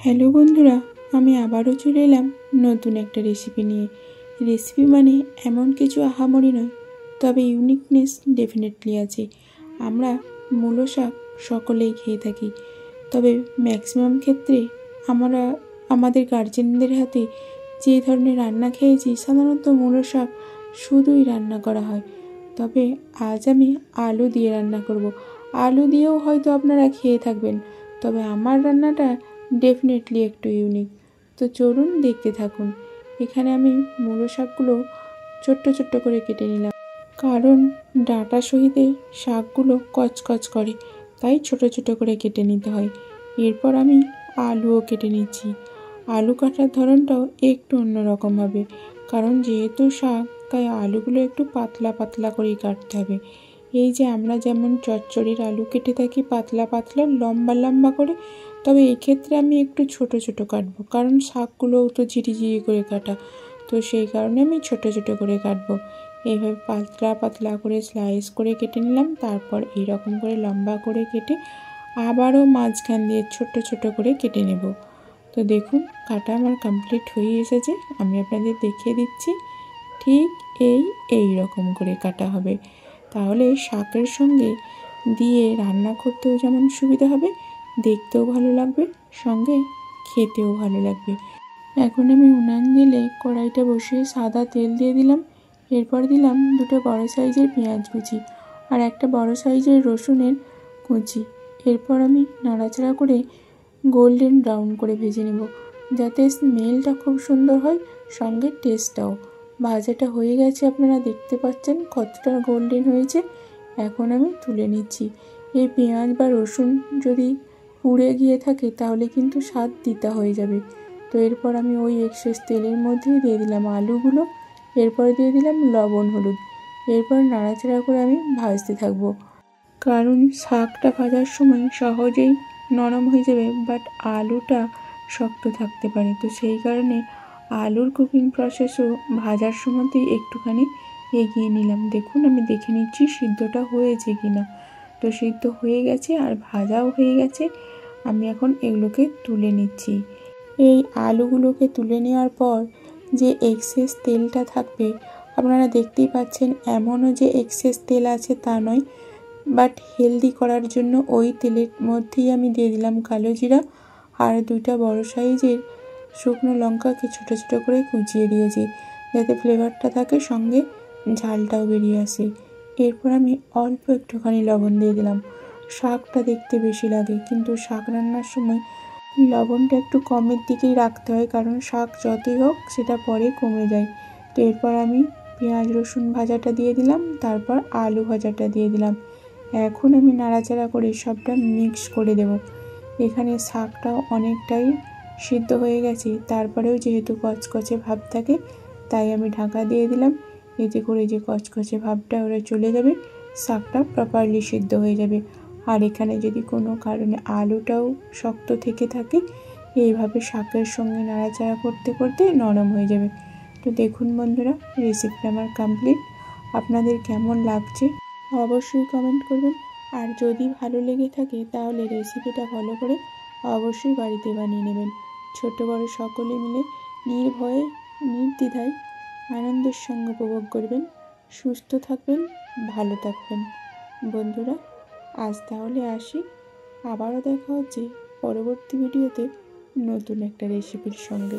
Hello বন্ধুরা, আমি আবারও চলে এলাম নতুন একটা রেসিপি নিয়ে। রেসিপি মানে এমন কিছু আহামরি নয়, তবে ইউনিকনেস ডেফিনেটলি আছে। আমরা মূলো শাক সকলেই খেয়ে থাকি, তবে ম্যাক্সিমাম ক্ষেত্রে আমরা আমাদের গার্জেনদের হাতে যে ধরনের রান্না খেয়েছি, সাধারণত মূলো শাক শুধুই রান্না করা হয়। তবে আজ আমি আলু দিয়ে রান্না করব। আলু দিয়েও হয়তো আপনারা খেয়ে থাকবেন, তবে আমার রান্নাটা ডেফিনেটলি একটু ইউনিক। তো চলুন দেখতে থাকুন। এখানে আমি মূলো শাকগুলো ছোট্ট ছোট্ট করে কেটে নিলাম, কারণ ডাঁটা সহিতে শাকগুলো কচকচ করে, তাই ছোট ছোট করে কেটে নিতে হয়। এরপর আমি আলুও কেটে নিচ্ছি। আলু কাটার ধরনটাও একটু অন্যরকম হবে, কারণ যেহেতু শাক, তাই আলুগুলো একটু পাতলা পাতলা করেই কাটতে হবে। এই যে আমরা যেমন চচ্চড়ির আলু কেটে থাকি পাতলা পাতলা লম্বা লম্বা করে, তবে এক্ষেত্রে আমি একটু ছোট ছোট কাটবো, কারণ শাকগুলোও তো ঝিরিঝিরি করে কাটা, তো সেই কারণে আমি ছোট ছোট করে কাটবো। এইভাবে পাতলা পাতলা করে স্লাইস করে কেটে নিলাম। তারপর এইরকম করে লম্বা করে কেটে আবারও মাঝখান দিয়ে ছোট ছোট করে কেটে নেব। তো দেখুন, কাটা আমার কমপ্লিট হয়ে এসেছে। আমি আপনাদের দেখিয়ে দিচ্ছি, ঠিক এই রকম করে কাটা হবে। তাহলে শাকের সঙ্গে দিয়ে রান্না করতেও যেমন সুবিধা হবে, দেখতেও ভালো লাগবে, সঙ্গে খেতেও ভালো লাগবে। এখন আমি উনান জেলে কড়াইটা বসিয়ে সাদা তেল দিয়ে দিলাম। এরপর দিলাম দুটো বড় সাইজের পেঁয়াজ কুচি আর একটা বড় সাইজের রসুনের কুচি। এরপর আমি নাড়াচাড়া করে গোল্ডেন ব্রাউন করে ভেজে নেব, যাতে স্মেলটা খুব সুন্দর হয়, সঙ্গে টেস্টটাও। ভাজাটা হয়ে গেছে, আপনারা দেখতে পাচ্ছেন কতটা গোল্ডেন হয়েছে। এখন আমি তুলে নিচ্ছি। এই পেঁয়াজ বা রসুন যদি পুড়ে গিয়ে থাকে তাহলে কিন্তু স্বাদ তিতা হয়ে যাবে। তো এরপর আমি ওই এক্সেস তেলের মধ্যেই দিয়ে দিলাম আলুগুলো। এরপর দিয়ে দিলাম লবণ হলুদ। এরপর নাড়াচাড়া করে আমি ভাজতে থাকবো, কারণ শাকটা ভাজার সময় সহজেই নরম হয়ে যাবে, বাট আলুটা শক্ত থাকতে পারে। তো সেই কারণে আলুর কুকিং প্রসেসও ভাজার সময়তেই একটুখানি এগিয়ে নিলাম। দেখুন, আমি দেখে নিচ্ছি সিদ্ধটা হয়েছে কিনা। তো সিদ্ধ হয়ে গেছে আর ভাজাও হয়ে গেছে। আমি এখন এগুলোকে তুলে নিচ্ছি। এই আলুগুলোকে তুলে নেওয়ার পর যে এক্সেস তেলটা থাকবে, আপনারা দেখতেই পাচ্ছেন, এমনও যে এক্সেস তেল আছে তা নয়, বাট হেলদি করার জন্য ওই তেলের মধ্যেই আমি দিয়ে দিলাম কালো জিরা আর দুইটা বড় সাইজের শুকনো লঙ্কাকে ছোটো ছোটো করে কুচিয়ে দিয়েছি, যাতে ফ্লেভারটা থাকে, সঙ্গে ঝালটাও বেরিয়ে আসে। এরপর আমি অল্প একটুখানি লবণ দিয়ে দিলাম। শাকটা দেখতে বেশি লাগে, কিন্তু শাক রান্নার সময় লবণটা একটু কমের দিকেই রাখতে হয়, কারণ শাক যতই হোক সেটা পরে কমে যায়। তো এরপর আমি পেঁয়াজ রসুন ভাজাটা দিয়ে দিলাম, তারপর আলু ভাজাটা দিয়ে দিলাম। এখন আমি নাড়াচাড়া করে সবটা মিক্স করে দেব। এখানে শাকটাও অনেকটাই সিদ্ধ হয়ে গেছে, তারপরেও যেহেতু কচকচে ভাব থাকে, তাই আমি ঢাকা দিয়ে দিলাম। এতে করে যে কচকচে ভাবটা ওরা চলে যাবে, শাকটা প্রপারলি সিদ্ধ হয়ে যাবে। আর এখানে যদি কোনো কারণে আলুটাও শক্ত থেকে থাকে, এইভাবে শাকের সঙ্গে নাড়াচাড়া করতে করতে নরম হয়ে যাবে। তো দেখুন বন্ধুরা, রেসিপিটা আমার কমপ্লিট। আপনাদের কেমন লাগছে অবশ্যই কমেন্ট করবেন। আর যদি ভালো লেগে থাকে তাহলে রেসিপিটা ফলো করে অবশ্যই বাড়িতে বানিয়ে নেবেন। ছোট বড় সকলে মিলে নির্ভয়ে নির্দ্বিধায় আনন্দের সঙ্গে উপভোগ করবেন। সুস্থ থাকবেন, ভালো থাকবেন বন্ধুরা। আজ তাহলে আসি, আবারও দেখা হচ্ছে পরবর্তী ভিডিওতে নতুন একটা রেসিপির সঙ্গে।